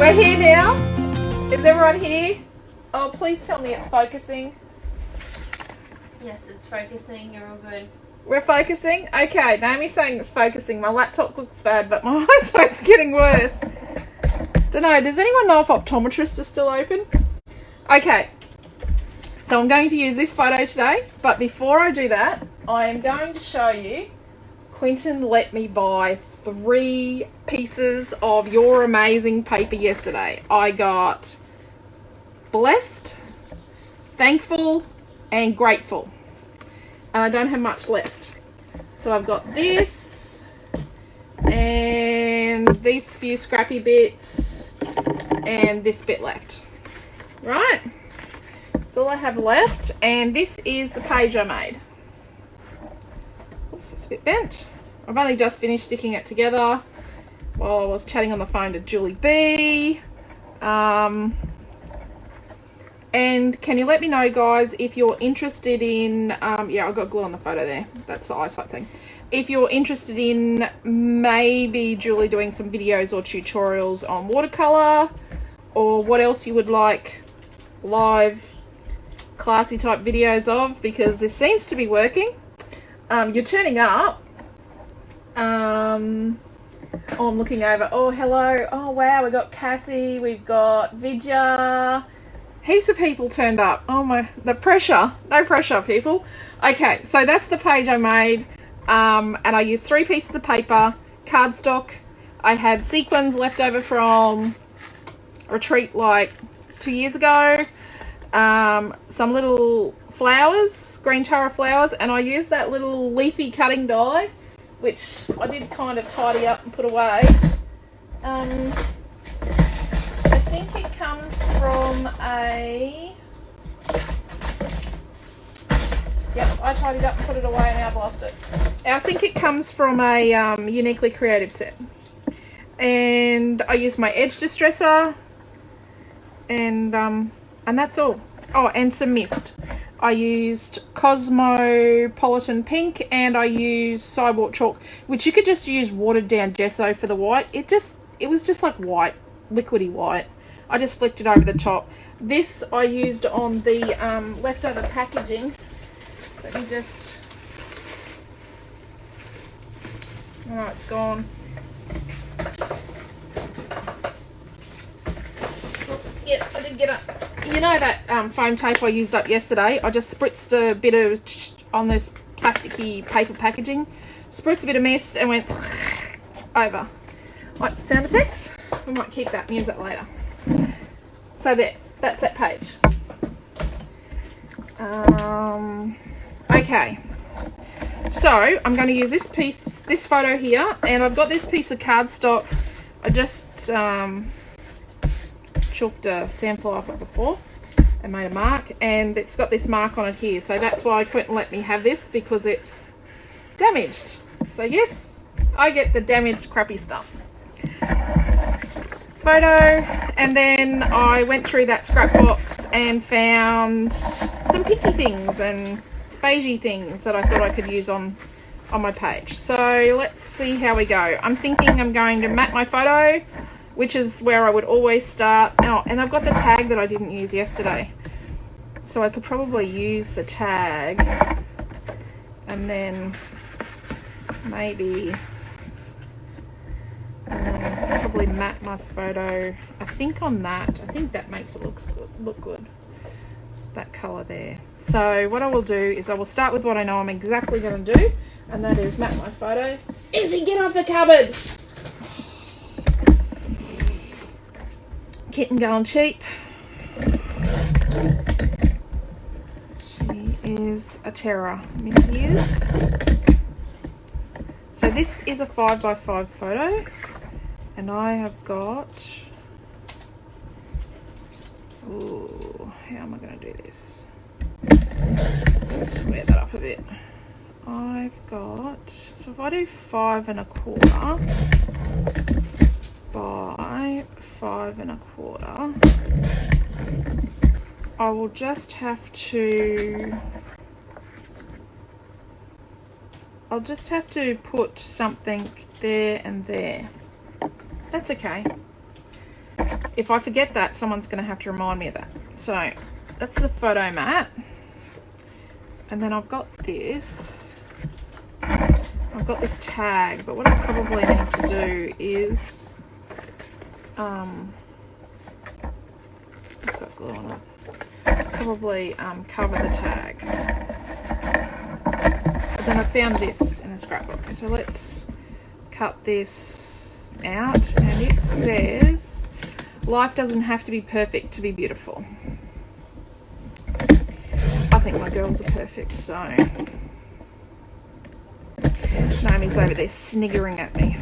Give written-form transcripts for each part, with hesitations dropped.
We're here now. Is everyone here? Oh, please tell me it's focusing. Yes, it's focusing. You're all good. We're focusing? Okay, Naomi's saying it's focusing. My laptop looks bad, but my eyesight's getting worse. Don't know, does anyone know if optometrists are still open? Okay, so I'm going to use this photo today, but before I do that, I am going to show you, Quentin let me buy 3 pieces of your amazing paper yesterday. I got blessed, thankful, and grateful. And I don't have much left. So I've got this, and these few scrappy bits, and this bit left. Right? That's all I have left, and this is the page I made. Oops, it's a bit bent. I've only just finished sticking it together while I was chatting on the phone to Julie B. And can you let me know, guys, if you're interested in, yeah, I've got glue on the photo there. That's the eyesight thing. If you're interested in maybe Julie doing some videos or tutorials on watercolor, or what else you would like live classy type videos of, because this seems to be working. You're turning up. Oh, I'm looking over. Oh, hello. Oh, wow. We've got Cassie. We've got Vidya. Heaps of people turned up. Oh my, the pressure. No pressure, people. Okay, so that's the page I made. And I used 3 pieces of paper, cardstock. I had sequins left over from a retreat like 2 years ago. Some little flowers, green tara flowers, and I used that little leafy cutting die, which I did kind of tidy up and put away. I think it comes from a... Yep, I tidied up and put it away and now I've lost it. I think it comes from a Uniquely Creative set. And I used my edge distresser, and that's all. Oh, and some mist. I used Cosmopolitan Pink, and I used Sidewalk Chalk, which you could just use watered down gesso for the white. It was just like white, liquidy white. I just flicked it over the top. This I used on the leftover packaging. Let me just... Oh, it's gone. Oops, yeah, I did get it. You know that foam tape I used up yesterday? I just spritzed a bit of on this plasticky paper packaging. Spritzed a bit of mist and went over. Like sound effects? We might keep that and use that later. So there, that's that page. Okay. So I'm going to use this photo here, and I've got this piece of cardstock. I just chalked a sample off it before and made a mark, and it's got this mark on it here. So that's why Quentin let me have this, because it's damaged. So yes, I get the damaged crappy stuff. Photo, and then I went through that scrap box and found some picky things and beigey things that I thought I could use on my page. So let's see how we go. I'm thinking I'm going to map my photo, which is where I would always start. Oh, and I've got the tag that I didn't use yesterday, so I could probably use the tag and then maybe probably map my photo. I think on that. I think that makes it look good. That colour there. So what I will do is I will start with what I know I'm exactly going to do, and that is map my photo. Izzy, get off the cupboard! Kitten going cheap. She is a terror, Missy is. So this is a 5x5 photo, and I have got... Ooh, how am I going to do this? Let's square that up a bit. I've got... So if I do 5 1/4 by 5 1/4, I will just have to... I'll just have to put something there and there. That's okay. if I forget that, someone's going to have to remind me of that. So that's the photo mat. And then I've got this. I've got this tag, but what I probably need to do is it's got glue on it. Probably cover the tag. But then I found this in the scrapbook. So let's cut this out, and it says, life doesn't have to be perfect to be beautiful. I think my girls are perfect, so Naomi's over there sniggering at me.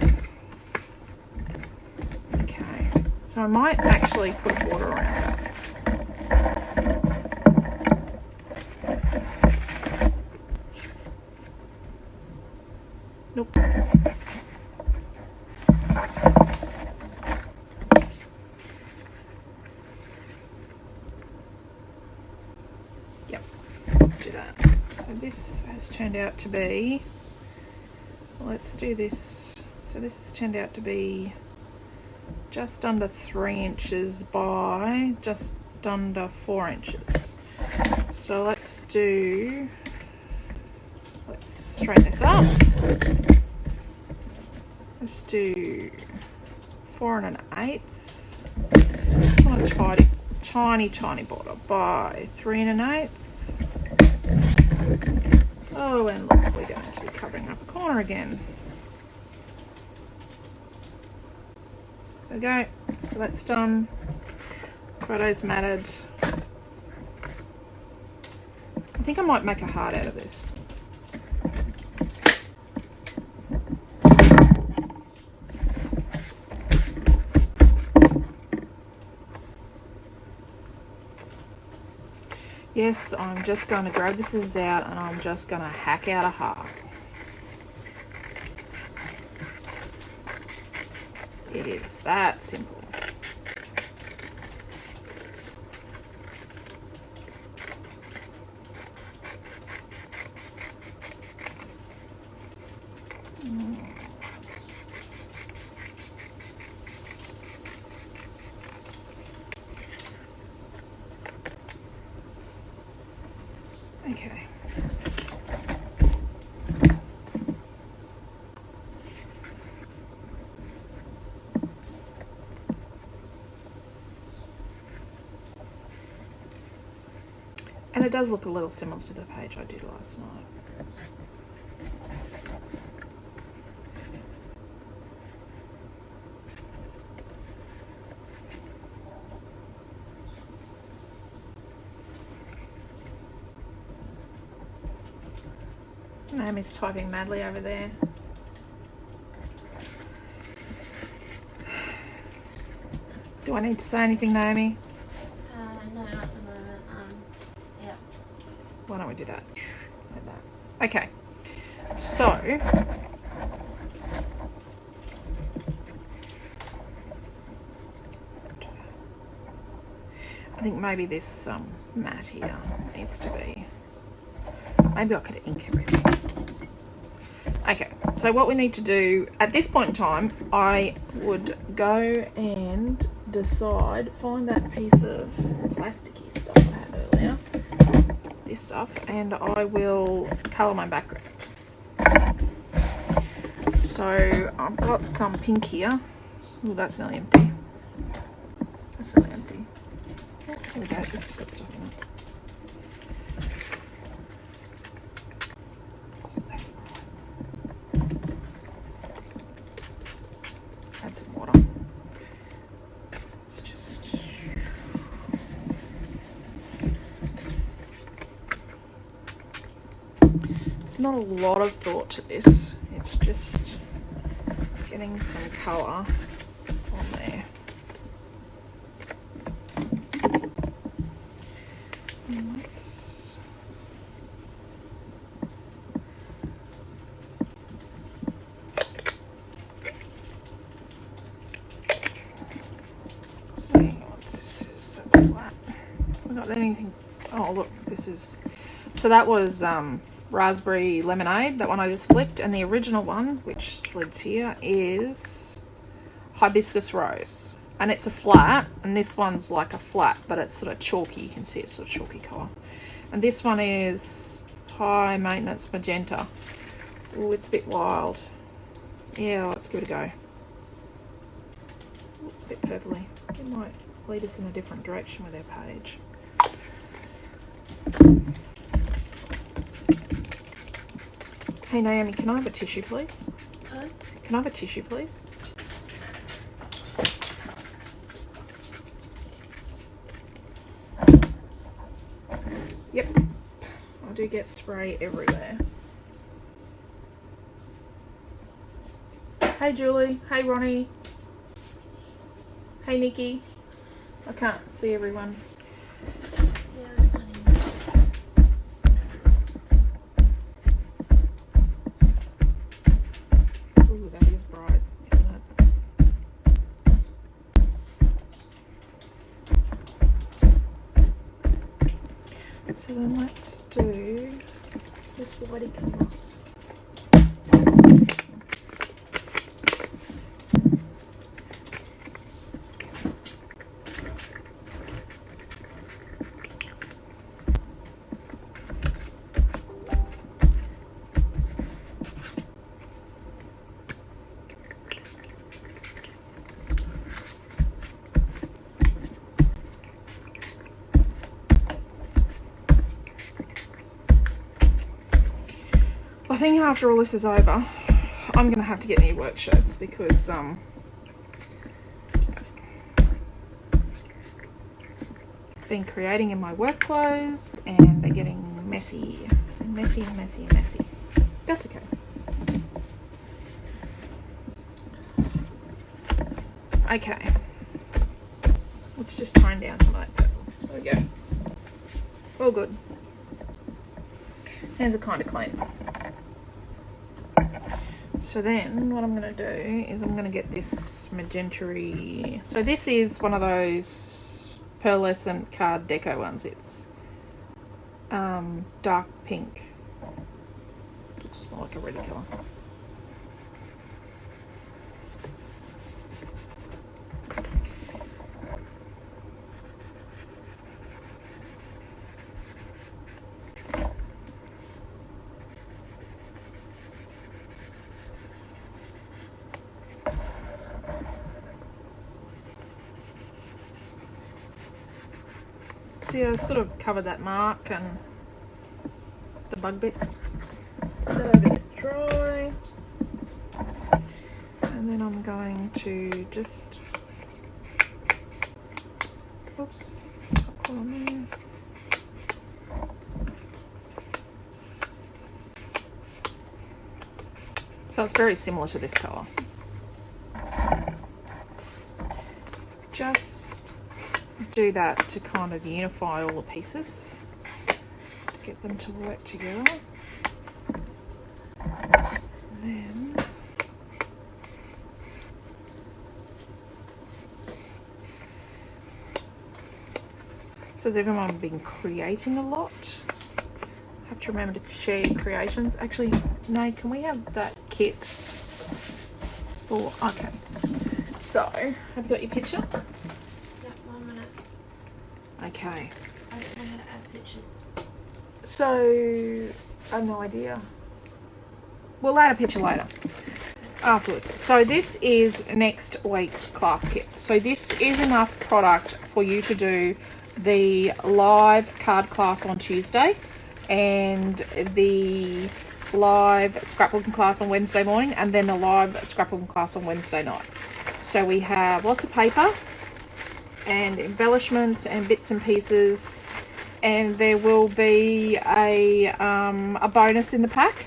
Okay, so I might actually put a border around that. Nope. Yep, let's do that. So this has turned out to be, let's do this. So this has turned out to be just under 3 inches by just under 4 inches. So let's straighten this up. Let's do 4 1/8. Just want a tiny border by 3 1/8. Oh, and look, we're going to be covering up a corner again. There we go. So that's done. Photo's matted. I think I might make a heart out of this. Yes, I'm just going to grab this scissors out and I'm just going to hack out a heart. It is that simple. Okay. And it does look a little similar to the page I did last night. Naomi's typing madly over there. Do I need to say anything, Naomi? No, not at the moment. Yeah. Why don't we do that? Like that. Okay. So I think maybe this mat here needs to be. Maybe I could ink everything. Okay, so what we need to do at this point in time, I would go and decide, find that piece of plasticky stuff I had earlier, this stuff, and I will colour my background. So I've got some pink here. Oh, that's nearly empty. That's nearly empty. Oh, there we go, this has got stuff in it. Add some water. It's just it's not a lot of thought to this. It's just getting some colour on there. And let's see what this is. That's black. We got anything? Oh look, this is. So that was raspberry lemonade, that one I just flicked, and the original one, which slides here, is hibiscus rose. and it's a flat, and this one's like a flat, but it's sort of chalky. You can see it's sort of chalky colour. And this one is high maintenance magenta. Oh, it's a bit wild. Yeah, let's give it a go. Ooh, it's a bit purpley. It might lead us in a different direction with our page. Hey Naomi, can I have a tissue please? Huh? Can I have a tissue please? Yep, I do get spray everywhere. Hey Julie, hey Ronnie, hey Nikki. I can't see everyone. Yeah, there's plenty. Ooh, that is bright, isn't it? So then let's do this whitey colour. I think after all this is over, I'm going to have to get new work shirts because I've been creating in my work clothes and they're getting messy and messy and messy and messy. That's okay. Okay. Let's just tone down some of that purple. There we go. All good. Hands are kind of clean. So then what I'm going to do is I'm going to get this magenta-y. So this is one of those pearlescent card deco ones. It's dark pink. Looks more like a red colour. See, I sort of covered that mark and the bug bits. Let that over get dry. And then I'm going to just, oops, put on there. So it's very similar to this colour. Just do that to kind of unify all the pieces, get them to work together. Then so has everyone been creating a lot? Have to remember to share your creations. Actually, no, can we have that kit? Oh, okay. So, have you got your picture? Okay. I don't know how to add pictures. So, I have no idea. We'll add a picture later. Afterwards. So this is next week's class kit. So this is enough product for you to do the live card class on Tuesday and the live scrapbooking class on Wednesday morning and then the live scrapbooking class on Wednesday night. So we have lots of paper and embellishments and bits and pieces, and there will be a bonus in the pack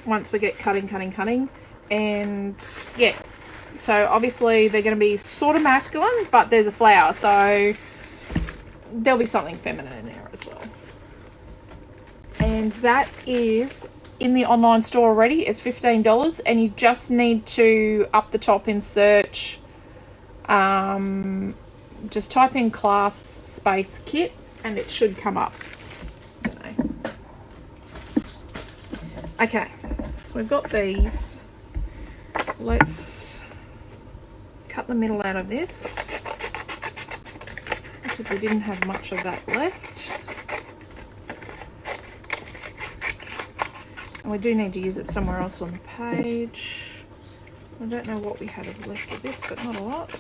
once we get cutting, and yeah, so obviously they're going to be sort of masculine, but there's a flower, so there'll be something feminine in there as well. And that is in the online store already. It's $15, and you just need to up the top in search, just type in class space kit and it should come up. Okay, so we've got these. Let's cut cut the middle out of this because we didn't have much of that left. And we do need to use it somewhere else on the page. I don't know what we had left of this, but not a lot.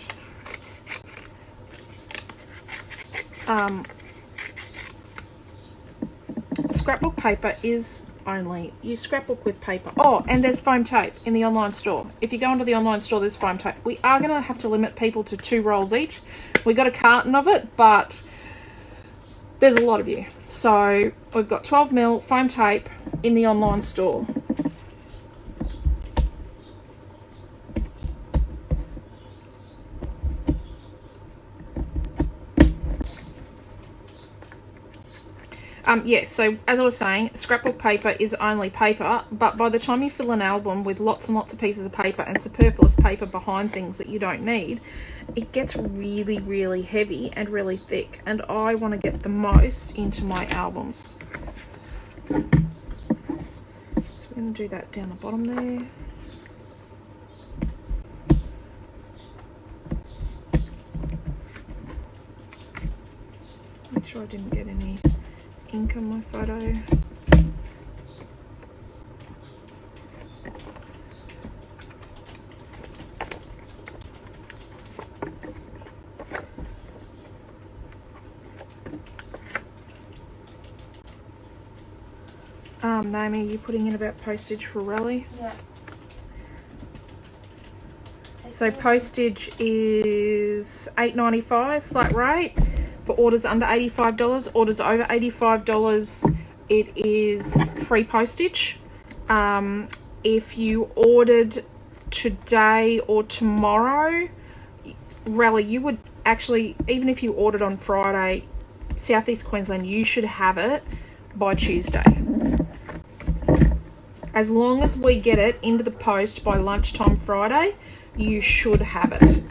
Scrapbook paper is only, you scrapbook with paper. Oh, and there's foam tape in the online store. If you go onto the online store, there's foam tape. We are going to have to limit people to 2 rolls each. We got a carton of it, but there's a lot of you. So we've got 12mm foam tape in the online store. Yeah, so as I was saying, scrapbook paper is only paper, but by the time you fill an album with lots and lots of pieces of paper and superfluous paper behind things that you don't need, it gets really, really heavy and really thick, and I want to get the most into my albums. So we're going to do that down the bottom there. Make sure I didn't get any ink on my photo. Naomi, are you putting in about postage for Raleigh? Yeah. So postage is $8.95 flat rate. For orders under $85, orders over $85, it is free postage. If you ordered today or tomorrow, Raleigh, you would actually, even if you ordered on Friday, Southeast Queensland, you should have it by Tuesday. As long as we get it into the post by lunchtime Friday, you should have it.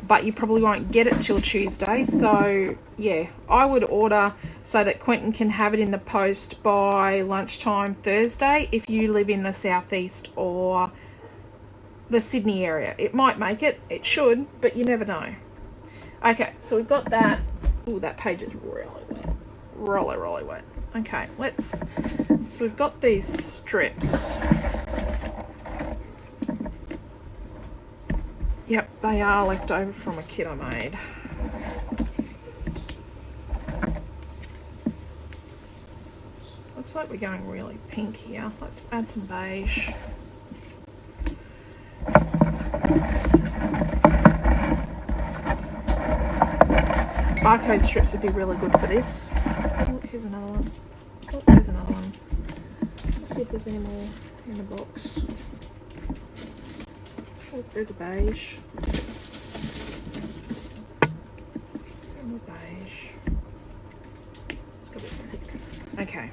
But you probably won't get it till Tuesday. So yeah, I would order so that Quentin can have it in the post by lunchtime Thursday if you live in the southeast or the Sydney area. It might make it, it should, but you never know. Okay, so we've got that. Oh, that page is really wet. Really wet. Okay, so we've got these strips. Yep, they are left over from a kit I made. Looks like we're going really pink here. Let's add some beige. Barcode strips would be really good for this. Oh, here's another one. Oh, here's another one. Let's see if there's any more in the box. Oh, there's a beige. More beige. It's got a bit thick. Okay.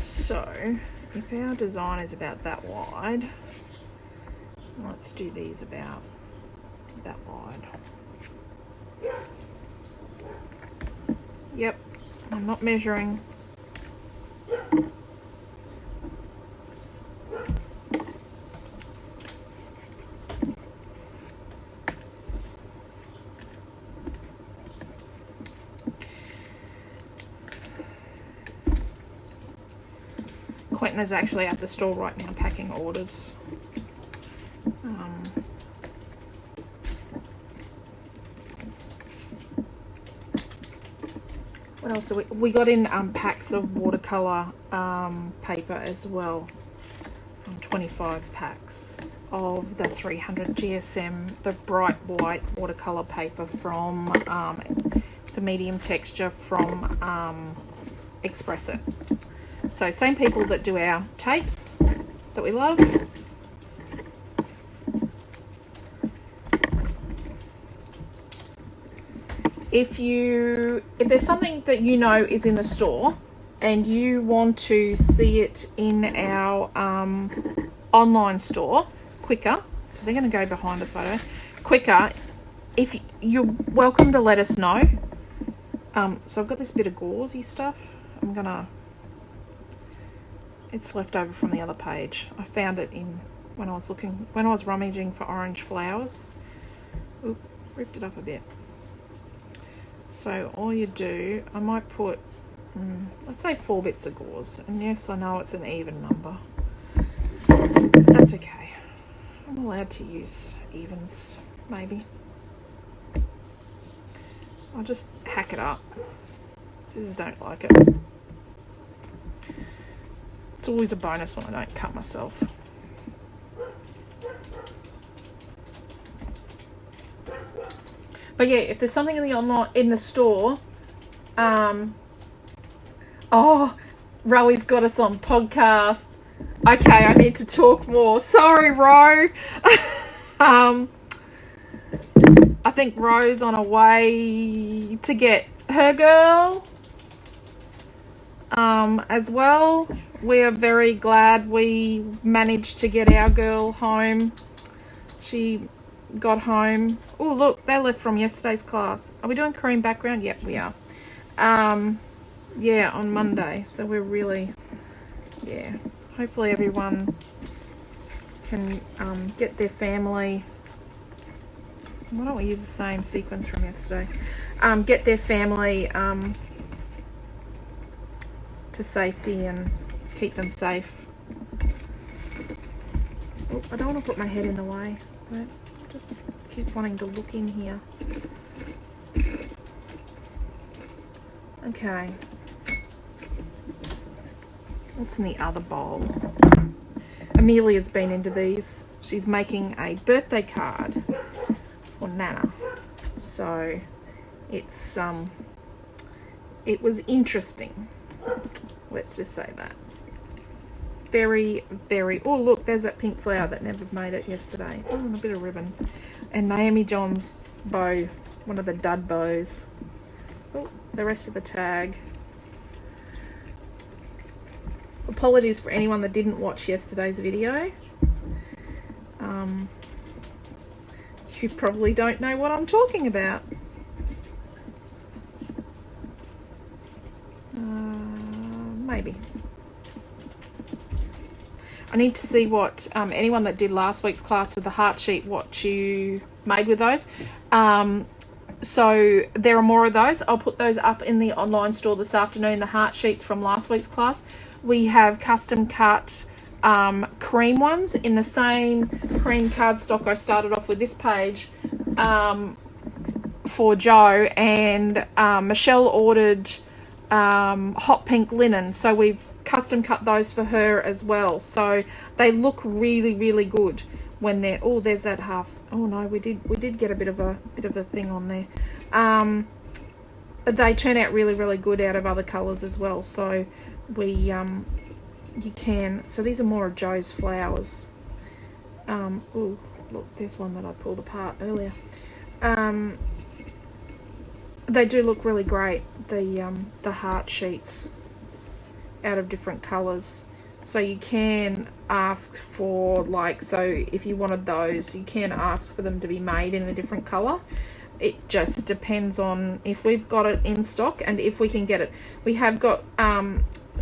So, if our design is about that wide, let's do these about that wide. Yep, I'm not measuring. Quentin is actually at the store right now packing orders. What else? We got in packs of watercolor paper as well. 25 packs of the 300 GSM, the bright white watercolor paper from it's a medium texture from Express It. So same people that do our tapes that we love. If there's something that you know is in the store and you want to see it in our online store quicker, so they're going to go behind the photo quicker, if you're welcome to let us know. So I've got this bit of gauzy stuff. It's left over from the other page. I found it in when I was rummaging for orange flowers. Oop, ripped it up a bit. So all you do, I might put, let's say 4 bits of gauze. And yes, I know it's an even number. That's okay. I'm allowed to use evens, maybe. I'll just hack it up. Scissors don't like it. It's always a bonus when I don't cut myself. But yeah, if there's something in the store, oh, Roey's got us on podcast. Okay, I need to talk more. Sorry, Ro. I think Ro's on her way to get her girl as well. We are very glad we managed to get our girl home. She got home. Oh, look, they left from yesterday's class. Are we doing cream background? Yep, we are. Yeah, on Monday. So we're really, yeah. Hopefully everyone can get their family. Why don't we use the same sequence from yesterday? Get their family to safety and keep them safe. Oh, I don't want to put my head in the way, but just keep wanting to look in here. Okay. What's in the other bowl? Amelia's been into these. She's making a birthday card for Nana. So it's it was interesting. Let's just say that. Very, very, oh look, there's that pink flower that never made it yesterday. Oh, and a bit of ribbon. And Naomi-Jon's bow, one of the dud bows. Oh, the rest of the tag. Apologies for anyone that didn't watch yesterday's video. You probably don't know what I'm talking about. Maybe. I need to see what anyone that did last week's class with the heart sheet, what you made with those. So there are more of those. I'll put those up in the online store this afternoon, the heart sheets from last week's class. We have custom cut cream ones in the same cream cardstock I started off with this page for Joe, and Michelle ordered hot pink linen, so we've custom cut those for her as well. So they look really, really good when they're, oh, there's that half. Oh no, we did get a bit of a thing on there. They turn out really, really good out of other colors as well. So we you can, so these are more of Joe's flowers. Oh look, there's one that I pulled apart earlier. They do look really great, the heart sheets out of different colors. So you can ask for, like, so if you wanted those, you can ask for them to be made in a different color. It just depends on if we've got it in stock and if we can get it. We have got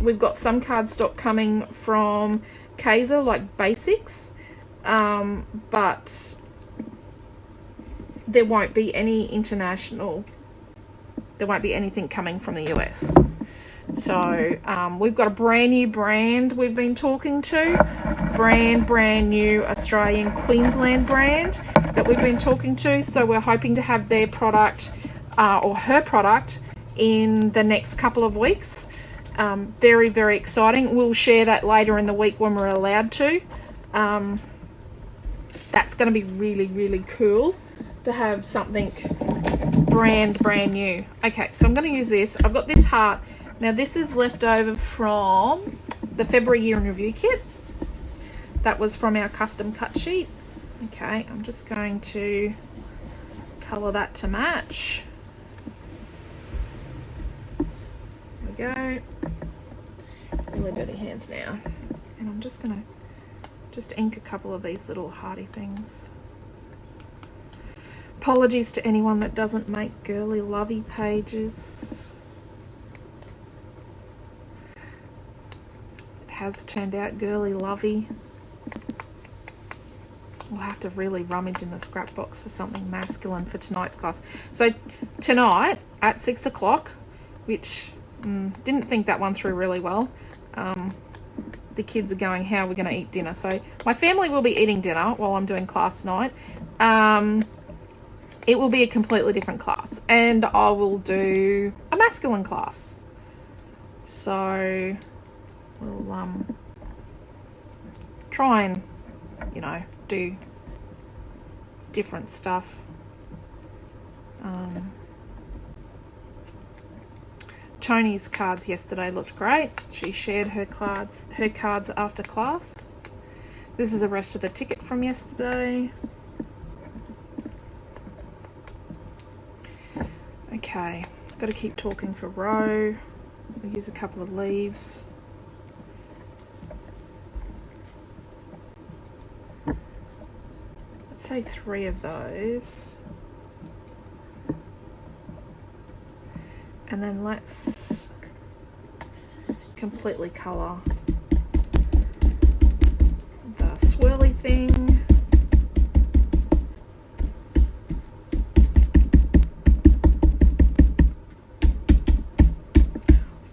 we've got some cardstock coming from Kaiser, like basics, but there won't be any international. There won't be anything coming from the US. So we've got a brand new brand we've been talking to, brand new Australian Queensland brand that we've been talking to. So we're hoping to have their product or her product in the next couple of weeks. Very, very exciting. We'll share that later in the week when we're allowed to. That's going to be really, really cool to have something brand new. Okay, so I'm going to use this. I've got this heart. Now this is left over from the February year in review kit. That was from our custom cut sheet. Okay, I'm just going to colour that to match. There we go. Really dirty hands now. And I'm just going to ink a couple of these little hearty things. Apologies to anyone that doesn't make girly lovey pages. It has turned out girly lovey. we'll have to really rummage in the scrap box for something masculine for tonight's class. So tonight at 6 o'clock, which didn't think that one through really well. The kids are going, how are we going to eat dinner? So my family will be eating dinner while I'm doing class tonight. It will be a completely different class, and I will do a masculine class. So we'll try and, you know, do different stuff. Tony's cards yesterday looked great. She shared her cards after class. This is the rest of the ticket from yesterday. Okay, got to keep talking for row. We'll use a couple of leaves. Let's say 3 of those. And then let's completely colour the swirly thing.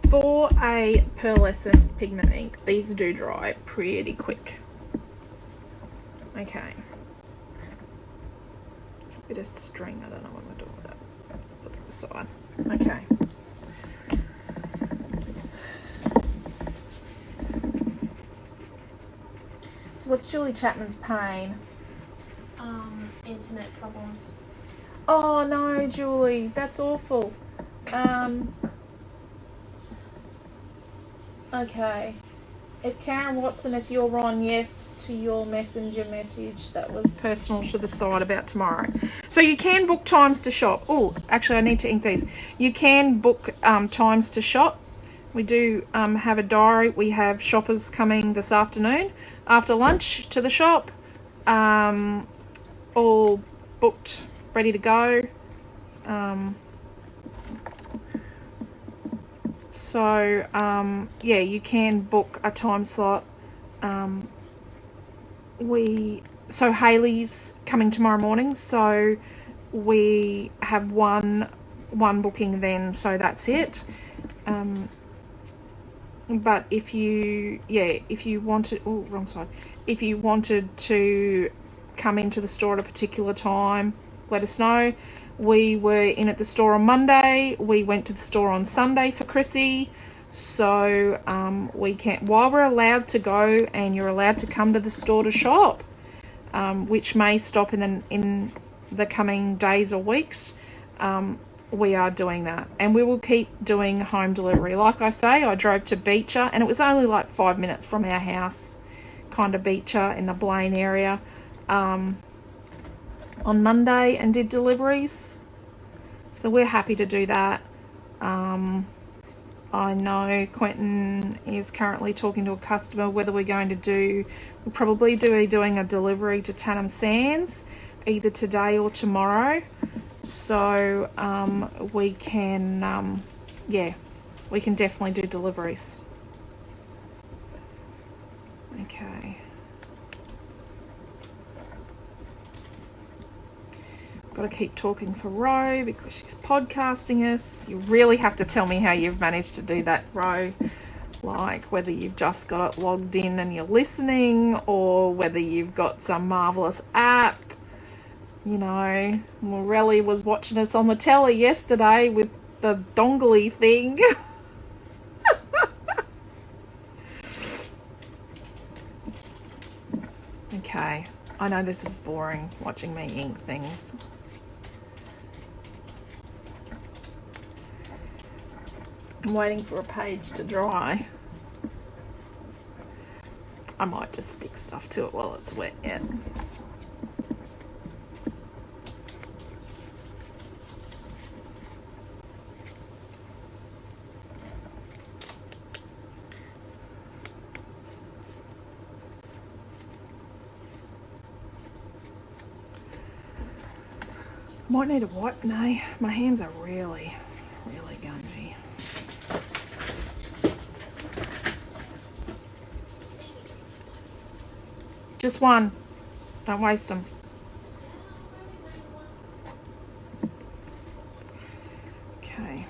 For a pearlescent pigment ink, these do dry pretty quick. Okay. Bit of string, I don't know what I'm doing with that. Put it aside. Okay. So what's Julie Chapman's pain? Internet problems. Oh no, Julie, that's awful. Okay. If Karen Watson, if you're on, yes to your messenger message that was personal to the side about tomorrow. So you can book times to shop. Oh, actually I need to ink these. You can book times to shop. We do have a diary. We have shoppers coming this afternoon after lunch to the shop. All booked, ready to go. So yeah, you can book a time slot. So Hayley's coming tomorrow morning, so we have one booking then, so that's it. But if you wanted, oh, wrong side. If you wanted to come into the store at a particular time, let us know. We were in at the store on Monday. We went to the store on Sunday for Chrissy. So we can, while we're allowed to go and you're allowed to come to the store to shop, which may stop in the coming days or weeks, we are doing that, and we will keep doing home delivery. Like I say, I drove to Beecher, and it was only like 5 minutes from our house, kind of Beecher in the Blaine area, on Monday, and did deliveries. So we're happy to do that. I know Quentin is currently talking to a customer whether we're going to do, we'll probably be doing a delivery to Tanham Sands either today or tomorrow. So we can, yeah, we can definitely do deliveries. Okay. Got to keep talking for Ro because she's podcasting us. You really have to tell me how you've managed to do that, Ro. Like whether you've just got it logged in and you're listening, or whether you've got some marvelous app. You know, Morelli was watching us on the telly yesterday with the dongly thing. Okay, I know this is boring watching me ink things. I'm waiting for a page to dry. I might just stick stuff to it while it's wet yet. Might need a wipe. No, my hands are really gungy. Just one. Don't waste them. Okay.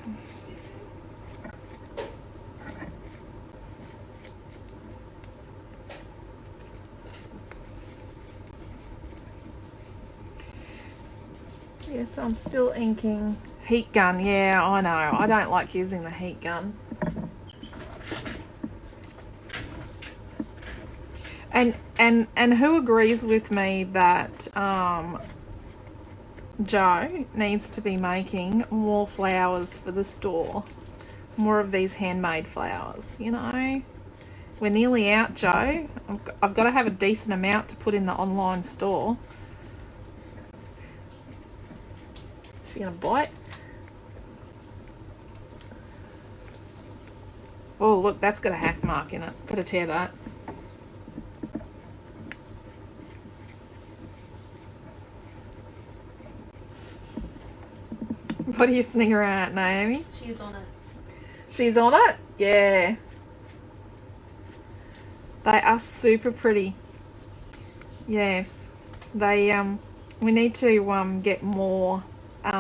Yes, I'm still inking. Heat gun, yeah, I know. I don't like using the heat gun. And who agrees with me that Joe needs to be making more flowers for the store? More of these handmade flowers, you know? We're nearly out, Joe. I've got to have a decent amount to put in the online store. Is she gonna bite? Oh, look, that's got a hack mark in it. Gotta tear that. What are you sniggering at, Naomi? She's on it. She's on it? Yeah. They are super pretty. Yes. They, we need to get more, we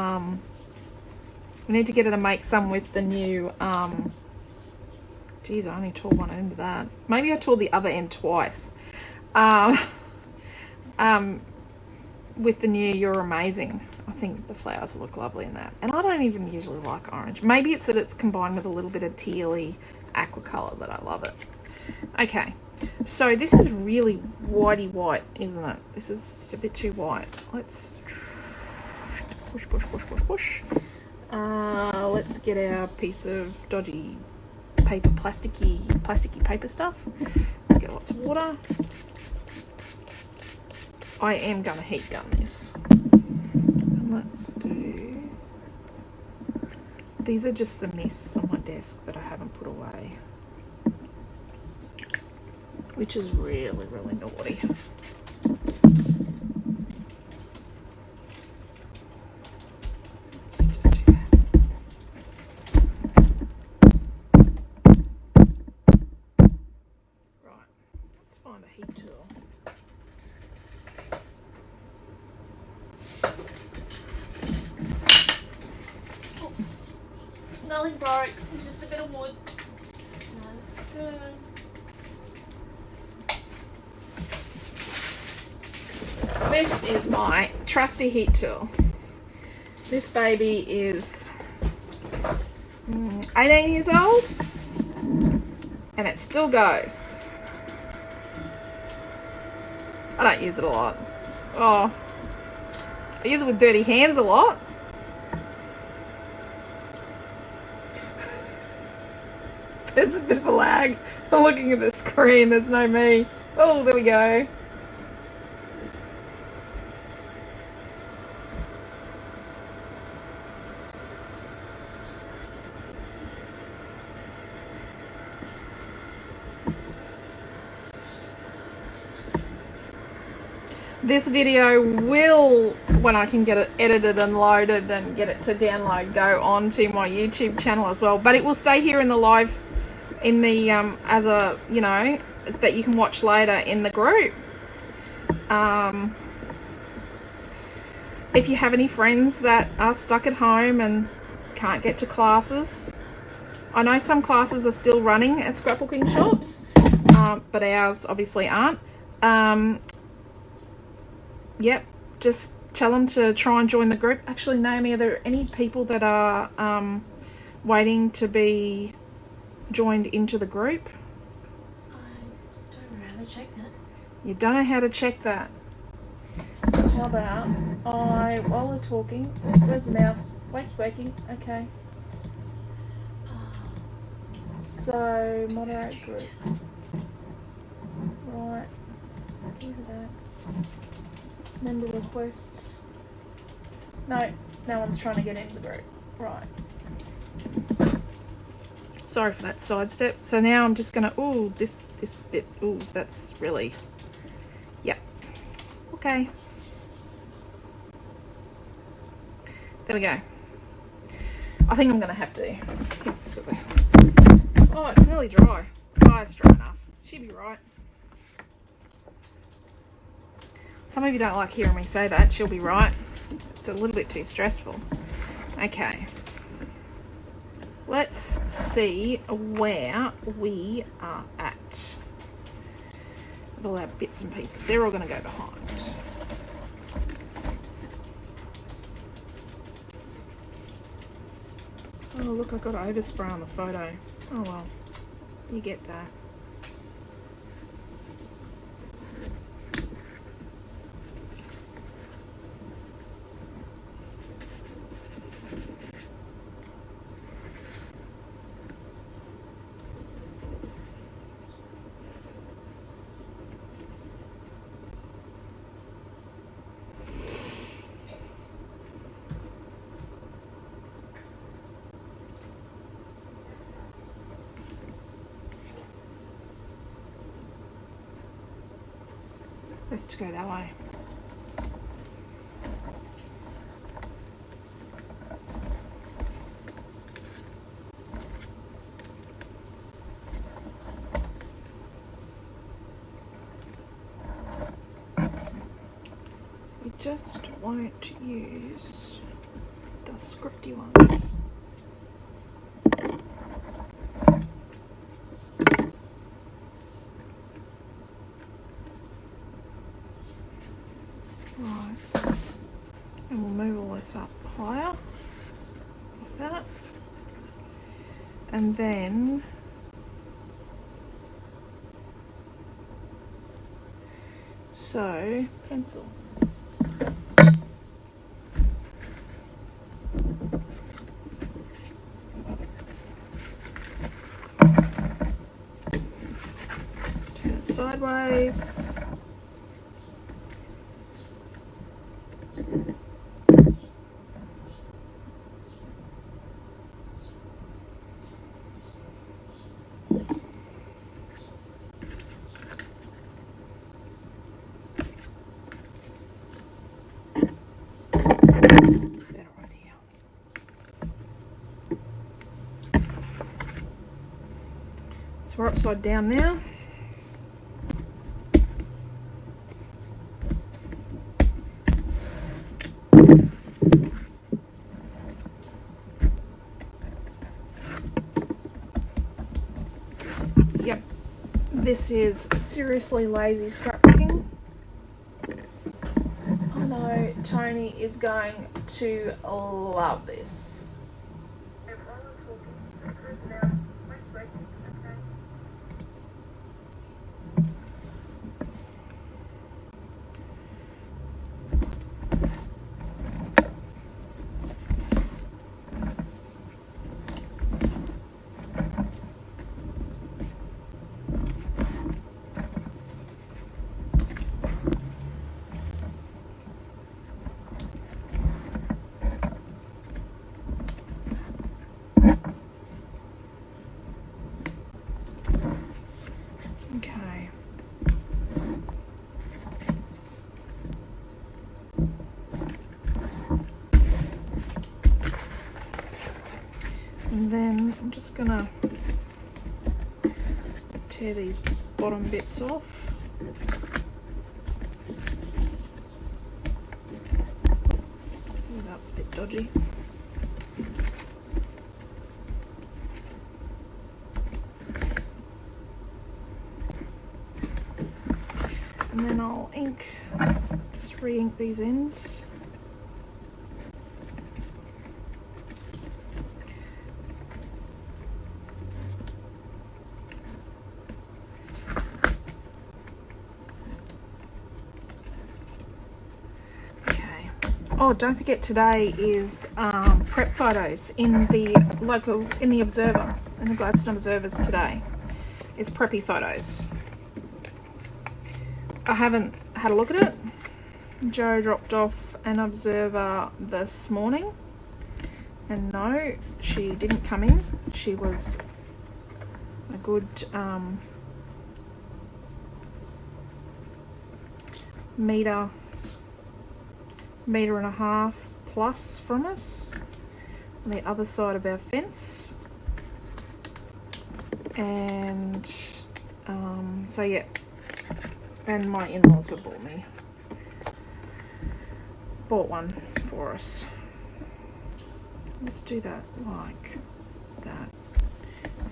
need to get her to make some with the new, geez, I only tore one end of that. Maybe I tore the other end twice. With the new You're Amazing. I think the flowers look lovely in that. And I don't even usually like orange. Maybe it's that it's combined with a little bit of tealy aqua colour that I love it. Okay, so this is really whitey white, isn't it? This is a bit too white. Let's push, push, push, push, push. Let's get our piece of dodgy paper, plasticky paper stuff. Let's get lots of water. I am going to heat gun this. Let's do, these are just the mists on my desk that I haven't put away, which is really, really naughty. Let's just do that. Right, let's find a heat tool. Nothing broke, it's just a bit of wood. That's good. This is my trusty heat tool. This baby is 18 years old and it still goes. I don't use it a lot. Oh, I use it with dirty hands a lot. There's a bit of a lag. I'm looking at the screen, there's no me. Oh, there we go. This video will, when I can get it edited and loaded and get it to download, go on to my YouTube channel as well. But it will stay here in the live, in the, as a, you know, that you can watch later in the group. If you have any friends that are stuck at home and can't get to classes, I know some classes are still running at scrapbooking shops, but ours obviously aren't. Yep, just tell them to try and join the group. Actually, Naomi, are there any people that are waiting to be joined into the group? I don't know how to check that. You don't know how to check that? How about while we're talking, where's the mouse? Wakey. Okay. So, moderate group. Right. Do that. Member requests. No one's trying to get into the group. Right. Sorry for that sidestep. So now I'm just gonna, ooh, this bit, ooh, that's really, yep. Okay. There we go. I think I'm gonna have to hit this with it. Oh, it's nearly dry. Oh, it's dry enough. She'd be right. Some of you don't like hearing me say that. She'll be right. It's a little bit too stressful. Okay. Let's see where we are at with all our bits and pieces. They're all going to go behind. Oh look, I got overspray on the photo. Oh well, you get that. Let's go that way. We just won't use the scripty ones. Right, and we'll move all this up higher, like that, and then pencil. Turn it sideways. So we're upside down now. Yep, this is seriously lazy scrapbooking. I know Tony is going to love this. Okay. And then I'm just gonna tear these bottom bits off. Oh, that's a bit dodgy. And then I'll just re-ink these ends. Okay. Oh, don't forget today is prep photos in the Observer, in the Gladstone Observers today. It's preppy photos. I haven't had a look at it. Joe dropped off an Observer this morning, and no, she didn't come in. She was a good meter and a half plus from us on the other side of our fence, and so yeah. And my in-laws have bought me bought one for us. Let's do that like that.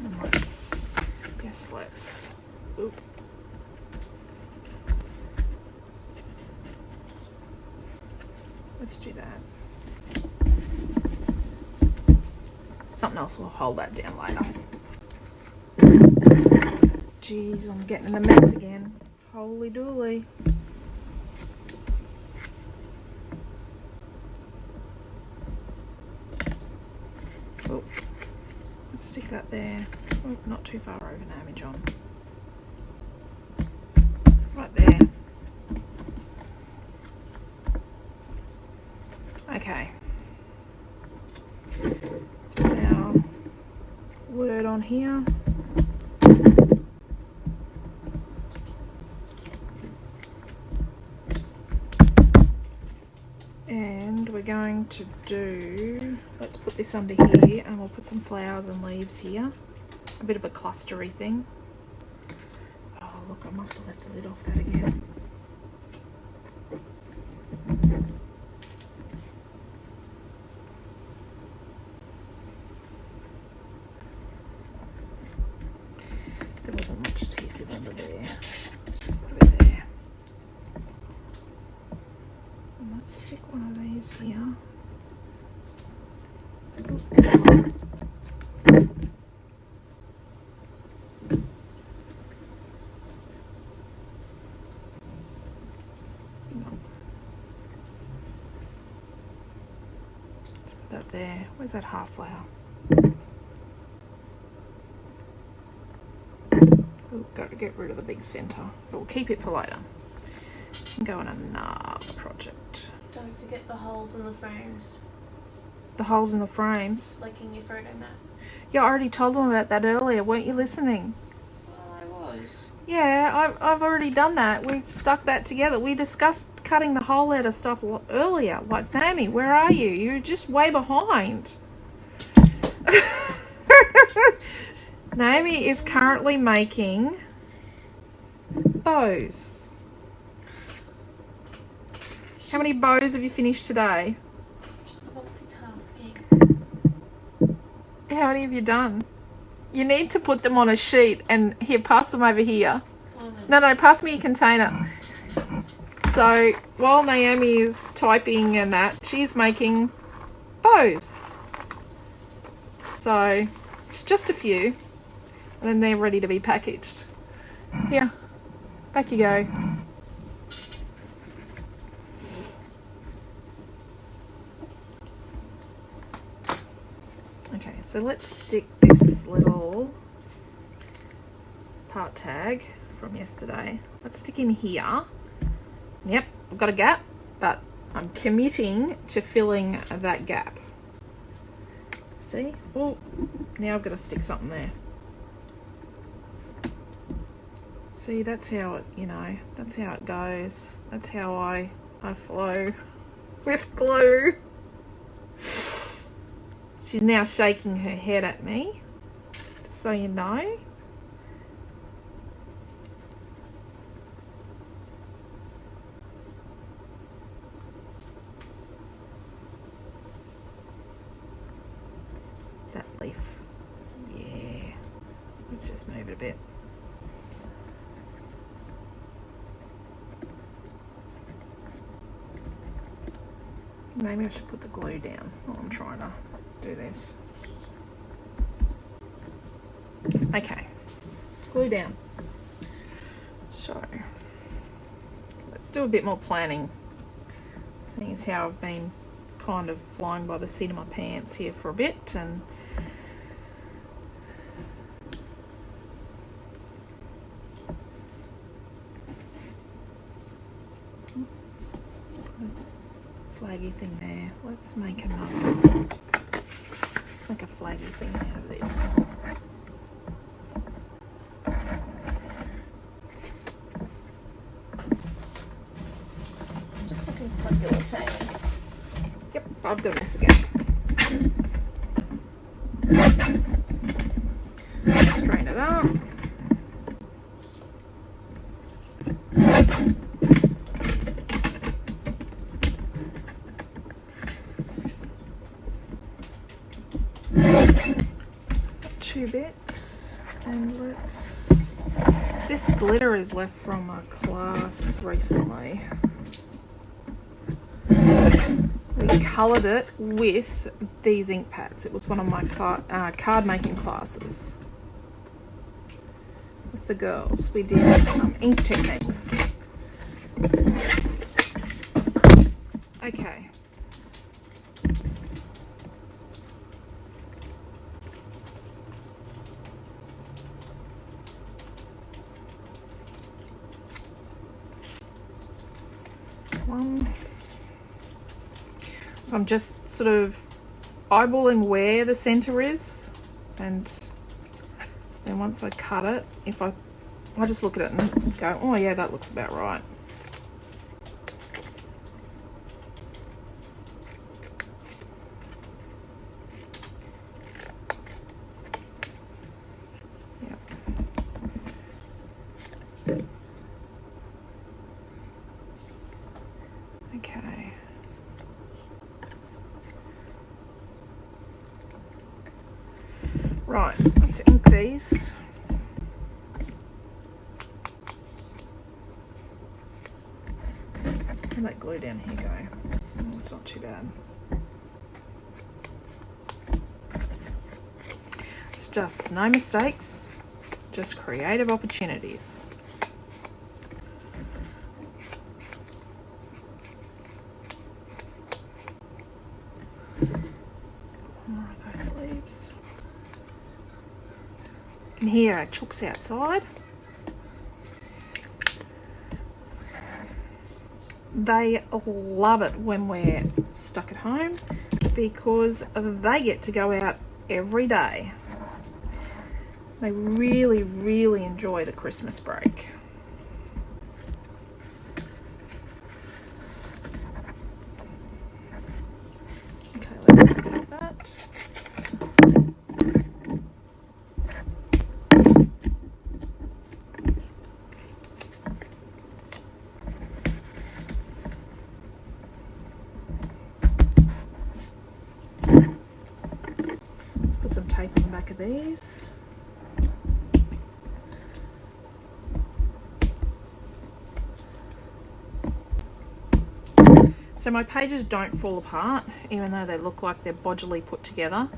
And let's, oop. Let's do that. Something else will hold that down later. Jeez, I'm getting in a mess again. Holy dooly. Oh, let's stick that there. Oh, not too far over, Naomi-Jon. Right there. Okay. Let's put our word on here. And we're going to do, let's put this under here and we'll put some flowers and leaves here. A bit of a clustery thing. Oh look, I must have left the lid off that again. There wasn't much adhesive under there. Let's just put it there. And let's stick one of these here. Put that there. Where's that half flower? We've got to get rid of the big centre, but we'll keep it for later. And go on another project. Don't forget the holes in the frames, The holes in the frames. like in your photo map. Yeah, I already told them about that earlier. Weren't you listening? Well, I was. Yeah, I've already done that. We've stuck that together. We discussed cutting the hole out of stuff earlier. Like, Naomi, where are you? You're just way behind. Naomi is currently making bows. How many bows have you finished today? Just multitasking. How many have you done? You need to put them on a sheet and here, pass them over here. No, pass me a container. So while Naomi is typing and that, she's making bows. So it's just a few. And then they're ready to be packaged. Here, back you go. Okay, so let's stick this little part tag from yesterday. Let's stick in here. Yep, I've got a gap, but I'm committing to filling that gap. See? Oh, now I've got to stick something there. See, that's how it, you know, that's how it goes. That's how I flow with glue. She's now shaking her head at me, just so you know. That leaf. Yeah. Let's just move it a bit. Maybe I should put the glue down while I'm trying to do this. Okay, glue down. So, let's do a bit more planning. Seeing as how I've been kind of flying by the seat of my pants here for a bit, and flaggy thing there. Let's make another. Let's make a flaggy thing out of this. I'm just looking for a guillotine. Yep, I've done this again. Strain it up. few bits, and this glitter is left from a class recently. We coloured it with these ink pads. It was one of my card making classes with the girls. We did ink techniques. Okay. So I'm just sort of eyeballing where the center is, and then once I cut it, I just look at it and go, oh yeah, that looks about right. Yep. Okay. Right, let's ink these. And that glue down here go. Oh, it's not too bad. It's just no mistakes, just creative opportunities. More of those leaves. You can hear our chooks outside. They love it when we're stuck at home because they get to go out every day. They really, really enjoy the Christmas break. Okay, let's do that. Let's put some tape on the back of these. So my pages don't fall apart, even though they look like they're bodgily put together.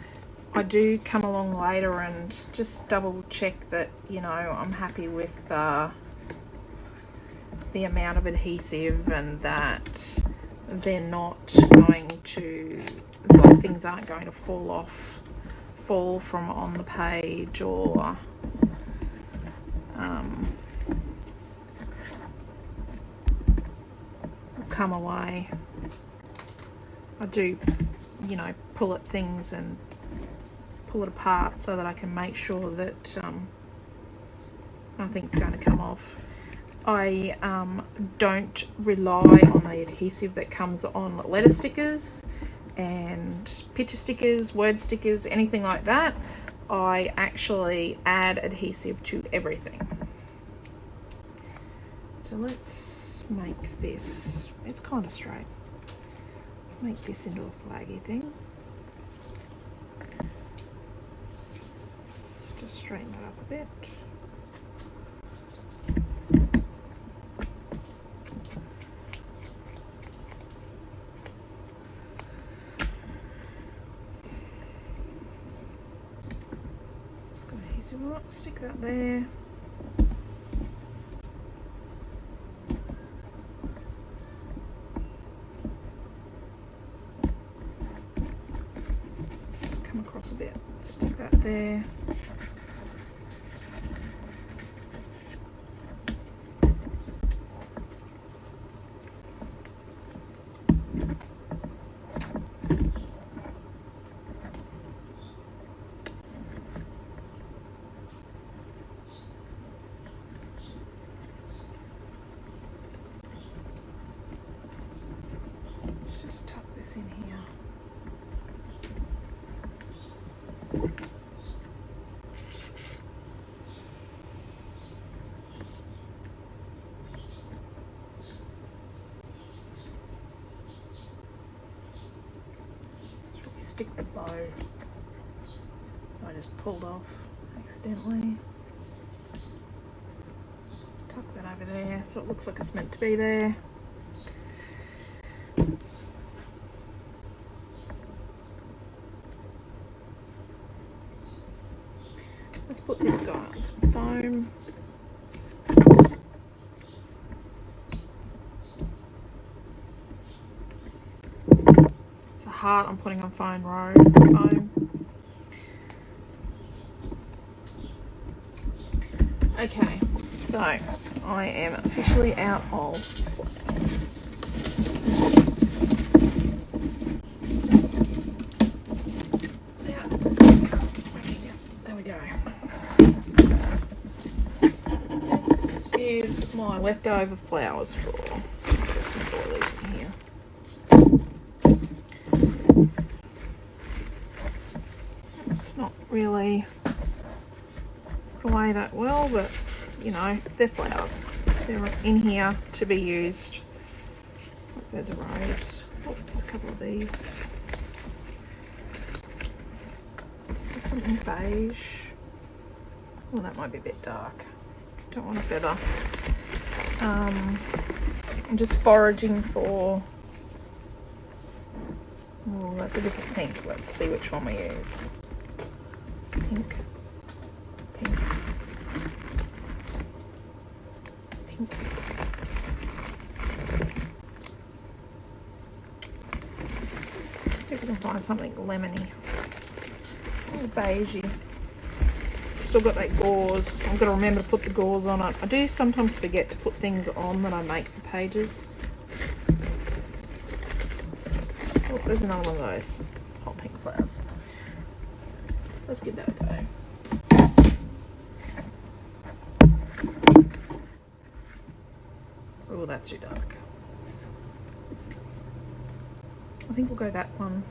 I do come along later and just double check that, you know, I'm happy with the amount of adhesive and that they're not going to, like, things aren't going to fall from on the page or come away. I do, you know, pull at things and pull it apart so that I can make sure that nothing's going to come off. I don't rely on the adhesive that comes on letter stickers and picture stickers, word stickers, anything like that. I actually add adhesive to everything. So let's make this, it's kind of straight. Let's make this into a flaggy thing. Just straighten that up a bit. Stick that there. Just come across a bit. Stick that there. In here. Let's really stick the bow I just pulled off. accidentally tuck that over there so it looks like it's meant to be there. Let's put this guy on some foam. It's a heart I'm putting on foam. Okay, so I am officially out of flowers. There we go. This is my leftover flowers drawer. Just store these in here. It's not really put away that well, but you know, they're flowers. They're in here to be used. Look, there's a rose. Oh, there's a couple of these. There's something beige. Oh, that might be a bit dark. Don't want a feather. I'm just foraging for. Oh, that's a different pink. Let's see which one we use. Pink. Pink. Pink. See if we can find something lemony. Oh, beigey. Still got that gauze. I've got to remember to put the gauze on it. I do sometimes forget to put things on that I make for pages. Oh, there's another one of those hot pink flowers. Let's give that a go. Oh, that's too dark. I think we'll go that one.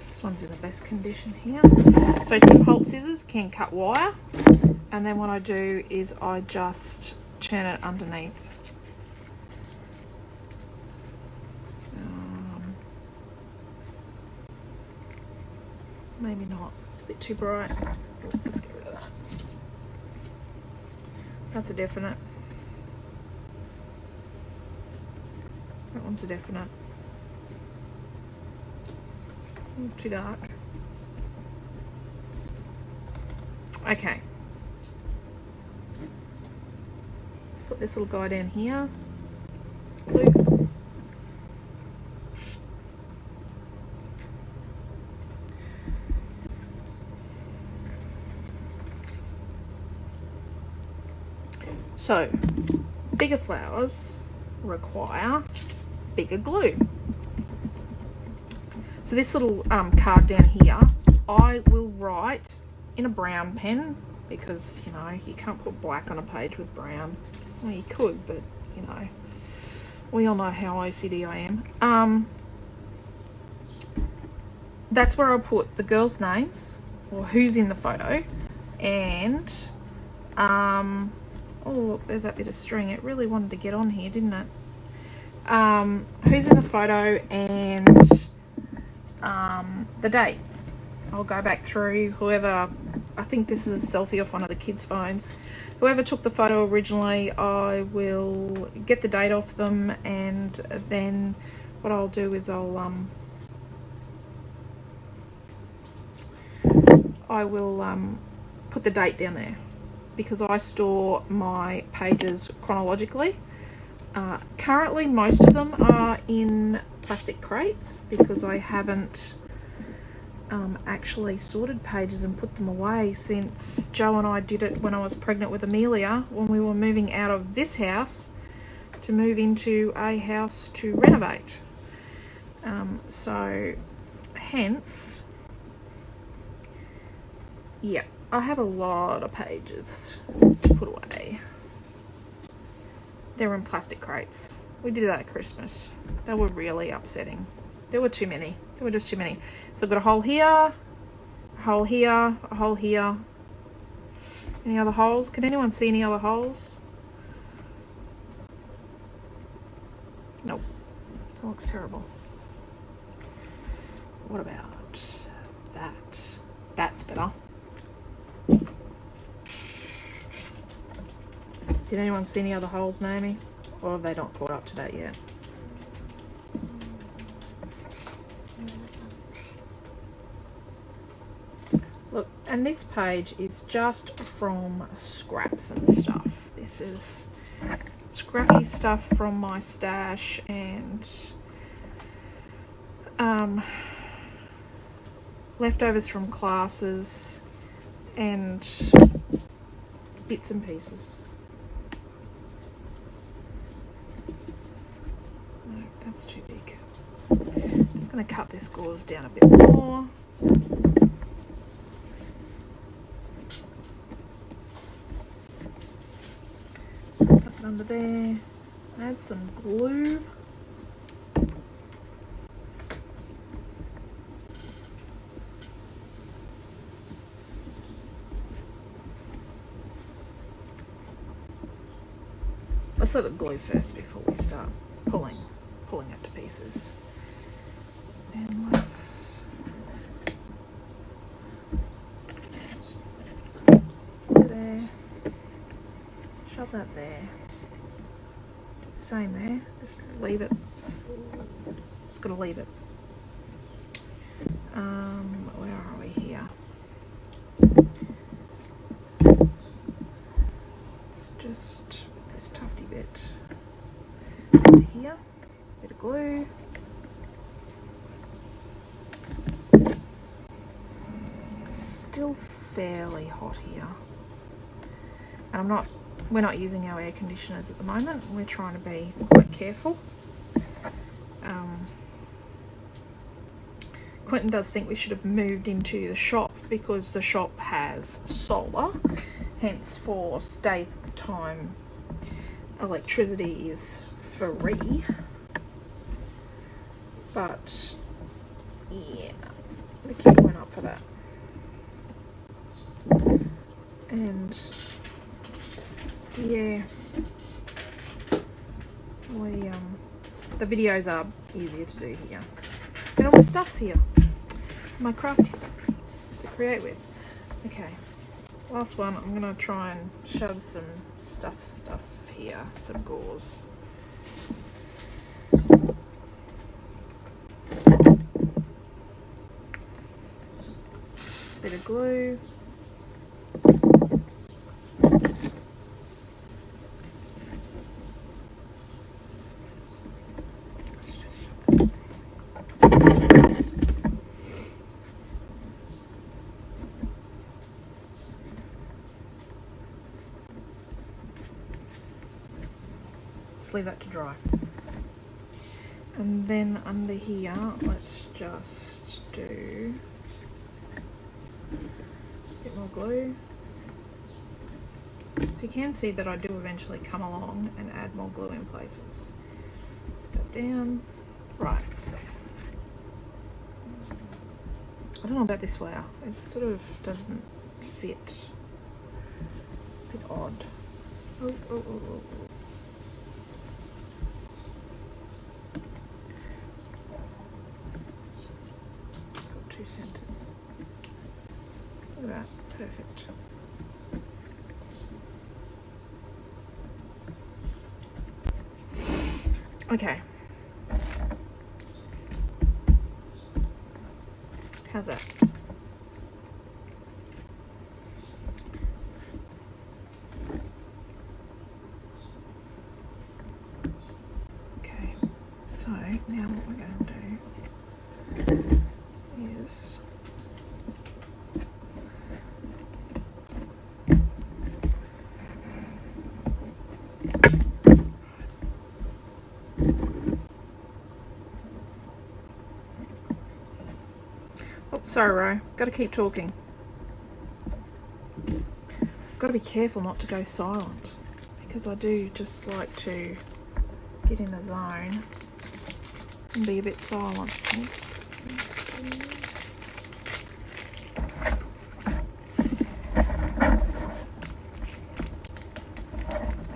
This one's in the best condition here. So 2-bolt scissors can cut wire, and then what I do is I just turn it underneath. Maybe not. It's a bit too bright. Let's get rid of that. That's a definite. That one's a definite. Ooh, too dark. Okay. Put this little guy down here. Blue. So, bigger flowers require bigger glue. So this little card down here, I will write in a brown pen because, you know, you can't put black on a page with brown. Well, you could, but, you know, we all know how OCD I am. That's where I'll put the girls' names, or who's in the photo, and, oh, look, there's that bit of string. It really wanted to get on here, didn't it? Who's in the photo and the date. I'll go back through whoever, I think this is a selfie off one of the kids' phones. Whoever took the photo originally, I will get the date off them, and then what I'll do is I will put the date down there, because I store my pages chronologically. Currently most of them are in plastic crates because I haven't actually sorted pages and put them away since Joe and I did it when I was pregnant with Amelia, when we were moving out of this house to move into a house to renovate. So hence, yeah, I have a lot of pages to put away. They're in plastic crates. We did that at Christmas. They were really upsetting. There were too many. There were just too many. So I've got a hole here, a hole here, a hole here. Any other holes? Can anyone see any other holes? Nope. That looks terrible. what about that? That's better. Did anyone see any other holes, Naomi? Or have they not caught up to that yet? Look, and this page is just from scraps and stuff. This is scrappy stuff from my stash and leftovers from classes and bits and pieces. No, that's too big. I'm just going to cut this gauze down a bit more. Just tuck it under there. Add some glue. Let's let it glue first before we start pulling it to pieces. And let's there, shove that there. Same there. Just leave it. Just gotta leave it. Where are we here? Just this tufty bit here, bit of glue. Still fairly hot here, and we're not using our air conditioners at the moment. We're trying to be quite careful. Quentin does think we should have moved into the shop because the shop has solar, hence for daytime electricity is free. But yeah, the kids went up for that. And yeah, the videos are easier to do here. And all the stuff's here. My crafty stuff to create with. Okay, last one. I'm gonna try and shove some stuff here, some gauze. Bit of glue. Leave that to dry, and then under here let's just do a bit more glue. So you can see that I do eventually come along and add more glue in places. Put that down. Right, I don't know about this layer, it sort of doesn't fit, a bit odd. Oh. Centers. Look at that, perfect. Okay. How's that? Okay, so now what we're going to do is sorry, Ro. Got to keep talking. Got to be careful not to go silent because I do just like to get in the zone and be a bit silent.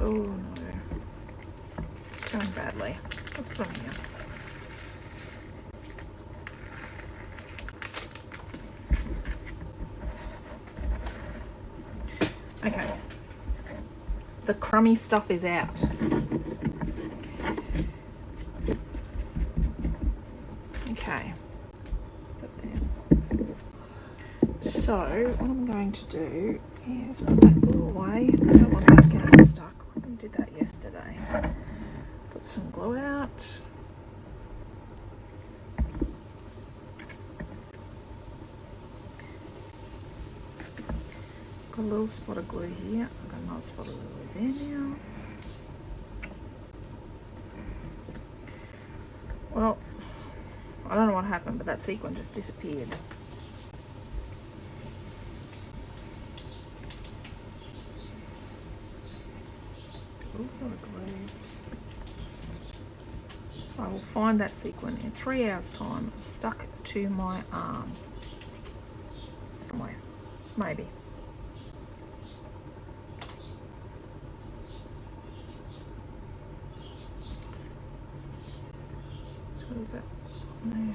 Oh no, it's going badly. Let's put it here. Okay. The crummy stuff is out. Okay. So what I'm going to do is put that glue away. I don't want that getting stuck. I did that yesterday. Put some glue out. Got a little spot of glue here. I've got another spot of glue there now. Well, I don't know what happened, but that sequin just disappeared. Ooh, got a glue. So I will find that sequin in 3 hours' time, stuck to my arm. Somewhere. Maybe. So what is that? There.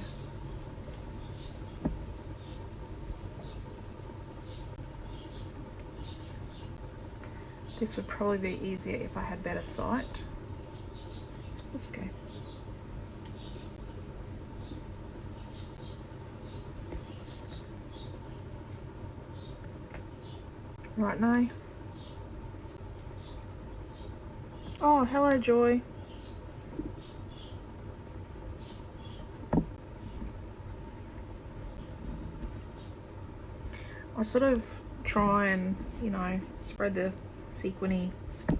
This would probably be easier if I had better sight. That's okay. Right now. Oh, hello, Joy. I sort of try and, you know, spread the sequiny,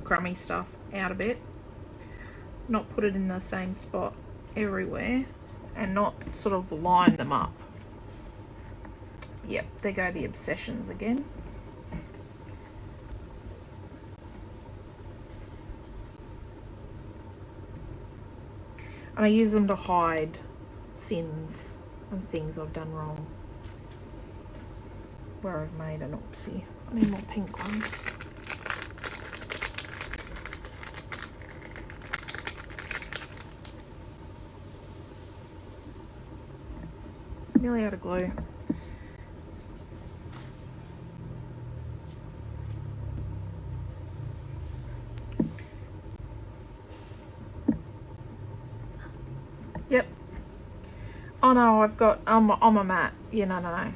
crummy stuff out a bit. Not put it in the same spot everywhere, and not sort of line them up. Yep, there go the obsessions again. And I use them to hide sins and things I've done wrong. Where I've made an oopsie. I need more pink ones. Nearly out of glue. Yep. Oh no, I've got on my mat. Yeah, no.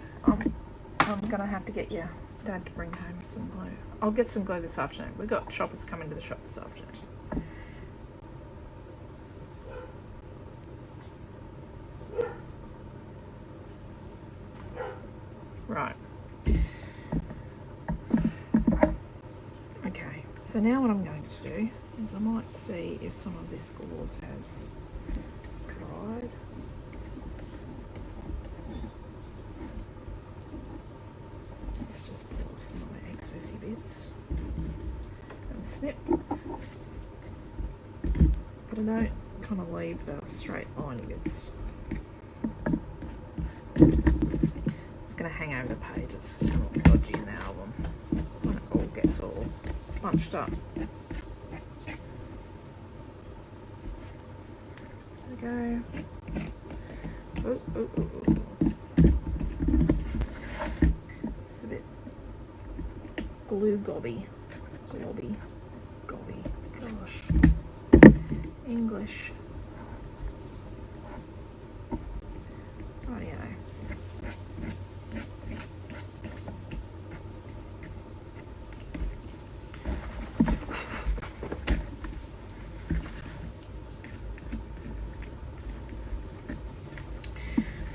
I'm gonna have to get your dad to bring home some glue. I'll get some glue this afternoon. We've got shoppers coming to the shop this afternoon. Right. Okay, so now what I'm going to do is I might see if some of this gauze has dried. Let's just pull off some of the excessy bits and snip. But I don't kind of leave the straight liney bits. It's going to hang over the page. It's just going to look dodgy in the album when it all gets all bunched up. There we go. Ooh. It's a bit glue gobby. Gosh. English. Rightio.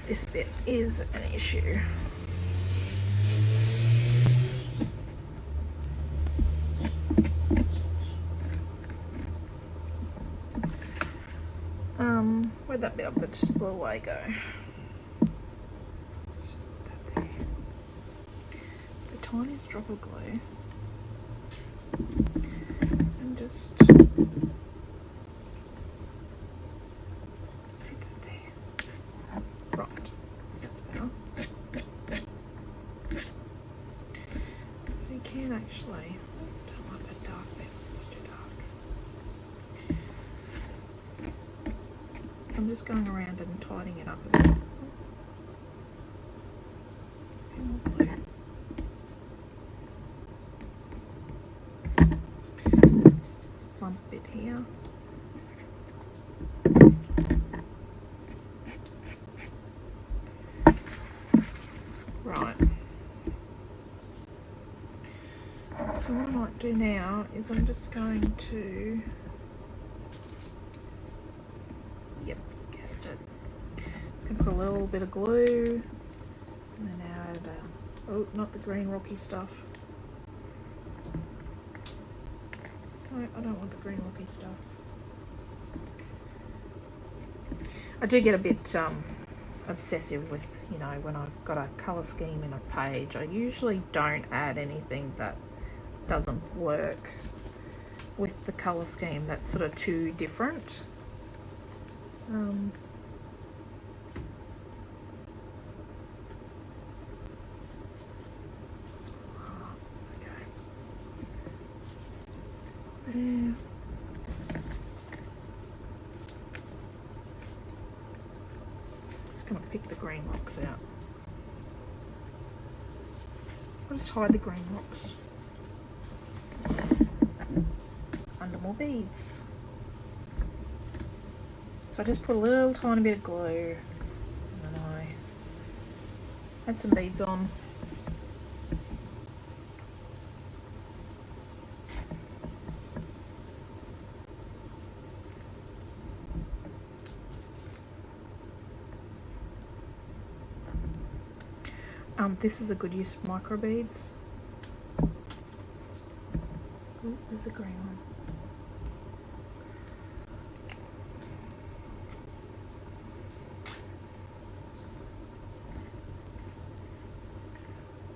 This bit is an issue. Where'd that bit of the blue away go? Let's just put that there. The tiniest drop of glue. And just sit that there. Right. That's better. So you can actually, don't like that dark bit, it's too dark. So I'm just going around and tidying it up a bit. A bit more blue. might do now is I'm just going to, yep, guessed it. I'm going to put a little bit of glue and then add, oh, not the green rocky stuff. No, I don't want the green rocky stuff. I do get a bit obsessive with, you know, when I've got a colour scheme in a page, I usually don't add anything that doesn't work with the colour scheme. That's sort of too different. Yeah. Just gonna pick the green rocks out. I'll just hide the green rocks under more beads. So I just put a little tiny bit of glue and then I add some beads on. This is a good use of micro beads. Ooh, there's a green one.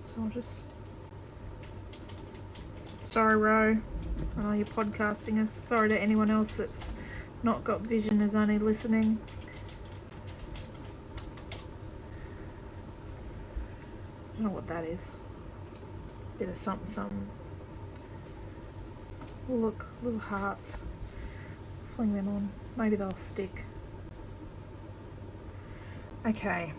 So I'll just, sorry Ro, I know you're podcasting us. Sorry to anyone else that's not got vision, is only listening. I don't know what that is. Bit of something, something. Oh, look, little hearts. Fling them on. Maybe they'll stick. Okay.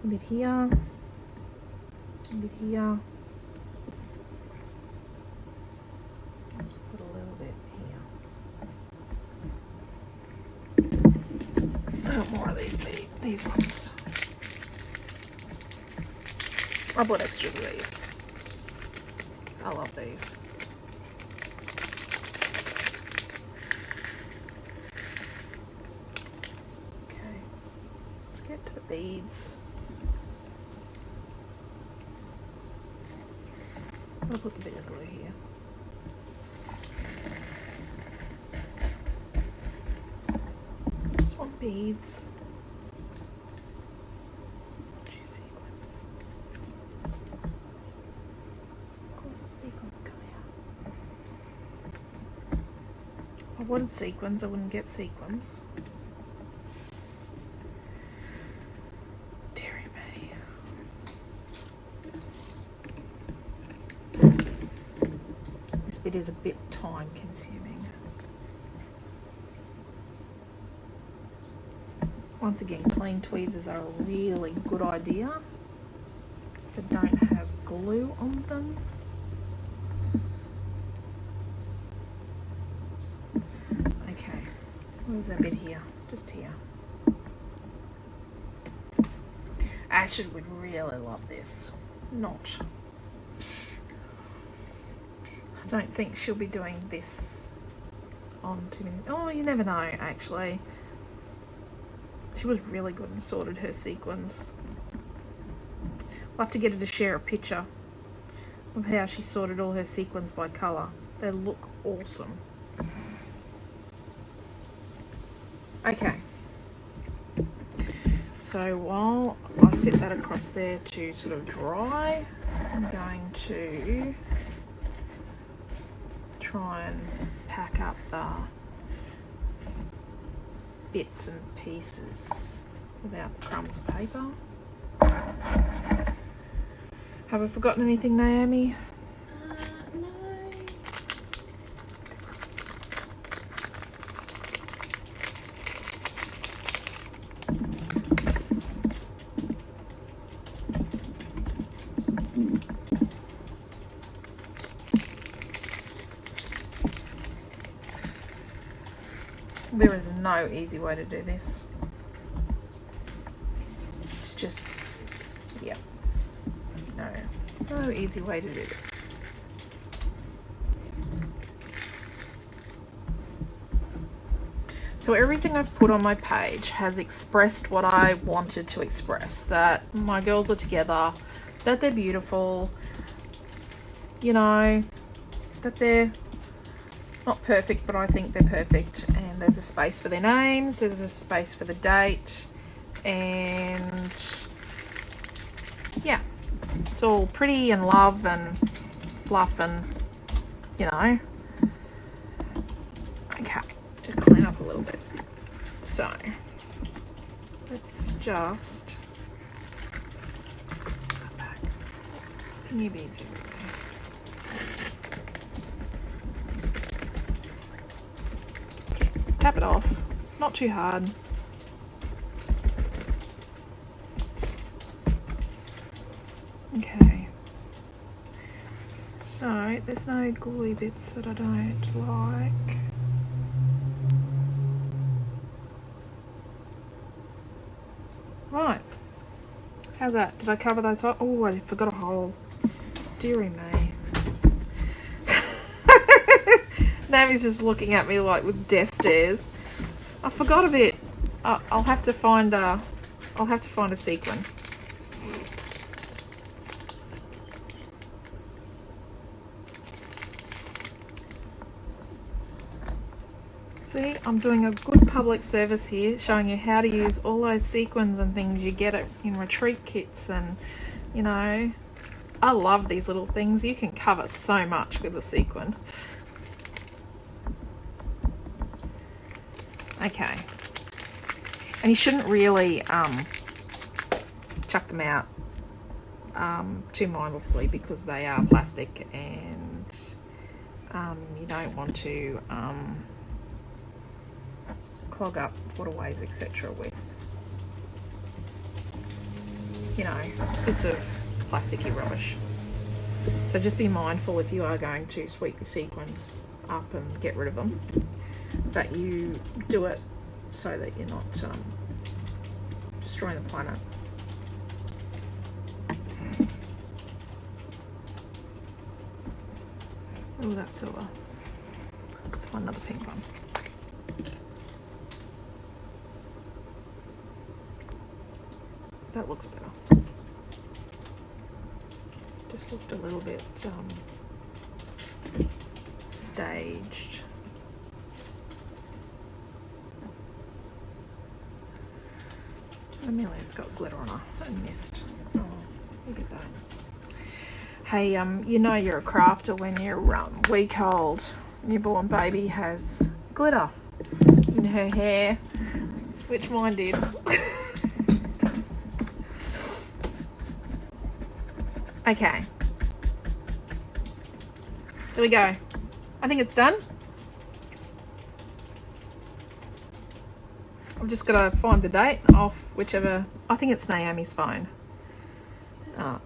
A bit here. A bit here. Let's put a little bit here. I want more of these ones. I bought extra of these. I love these. Okay, let's get to the beads. I'll put the bit of glue here. Just want beads. I wanted sequins, I wouldn't get sequins. Deary me. This bit is a bit time consuming. Once again, clean tweezers are a really good idea that don't have glue on them. Where's that bit here? Just here. Ashley would really love this. Not. I don't think she'll be doing this on too many. Oh, you never know, actually. She was really good and sorted her sequins. I'll have to get her to share a picture of how she sorted all her sequins by colour. They look awesome. Okay, so while I set that across there to sort of dry, I'm going to try and pack up the bits and pieces without crumbs of paper. Have I forgotten anything, Naomi? No. There is no easy way to do this. It's just, yeah, No easy way to do this. So everything I've put on my page has expressed what I wanted to express. That my girls are together, that they're beautiful, you know, that they're not perfect, but I think they're perfect. And there's a space for their names, there's a space for the date, and yeah, it's all pretty and love and fluff and, you know. Okay, to clean up a little bit. So let's just go back. New beads everywhere. Just tap it off, not too hard. Okay, so there's no gluey bits that I don't like. Right, how's that? Did I cover those up? Oh, I forgot a hole. Dearie me. Naomi's just looking at me like with death stares. I forgot a bit. I'll have to find a sequin. See, I'm doing a good public service here, showing you how to use all those sequins and things you get it in retreat kits, and you know, I love these little things. You can cover so much with a sequin. Okay, and you shouldn't really chuck them out too mindlessly, because they are plastic, and you don't want to clog up waterways, etc. with, you know, bits of plasticky rubbish. So just be mindful, if you are going to sweep the sequins up and get rid of them, that you do it so that you're not destroying the planet. Oh, that's silver. Let's find another pink one. That looks better. Just looked a little bit staged. Amelia's got glitter on her. I missed. Oh, look at that. Hey, you know you're a crafter when your week-old newborn baby has glitter in her hair, which mine did. Okay, there we go. I think it's done. I'm just gonna find the date off whichever. I think it's Naomi's phone.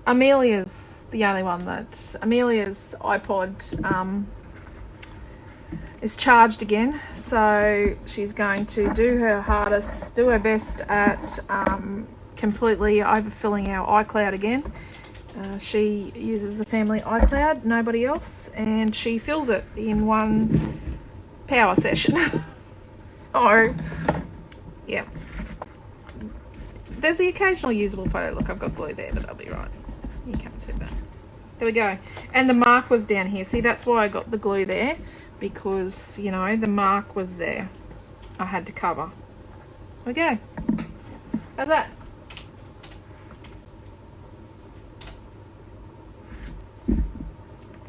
Amelia's the only one that Amelia's iPod is charged again, so she's going to do her hardest, do her best at completely overfilling our iCloud again. She uses the family iCloud, nobody else, and she fills it in one power session. So, yeah. There's the occasional usable photo. Look, I've got glue there, but that'll be right. You can't see that. There we go. And the mark was down here. See, that's why I got the glue there, because, you know, the mark was there. I had to cover. Okay. How's that?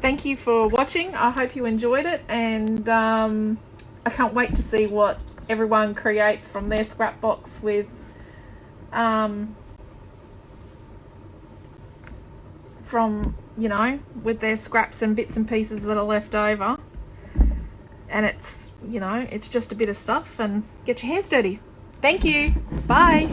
Thank you for watching. I hope you enjoyed it, and I can't wait to see what everyone creates from their scrapbox with from, you know, with their scraps and bits and pieces that are left over. And it's, you know, it's just a bit of stuff, and get your hands dirty. Thank you. Bye.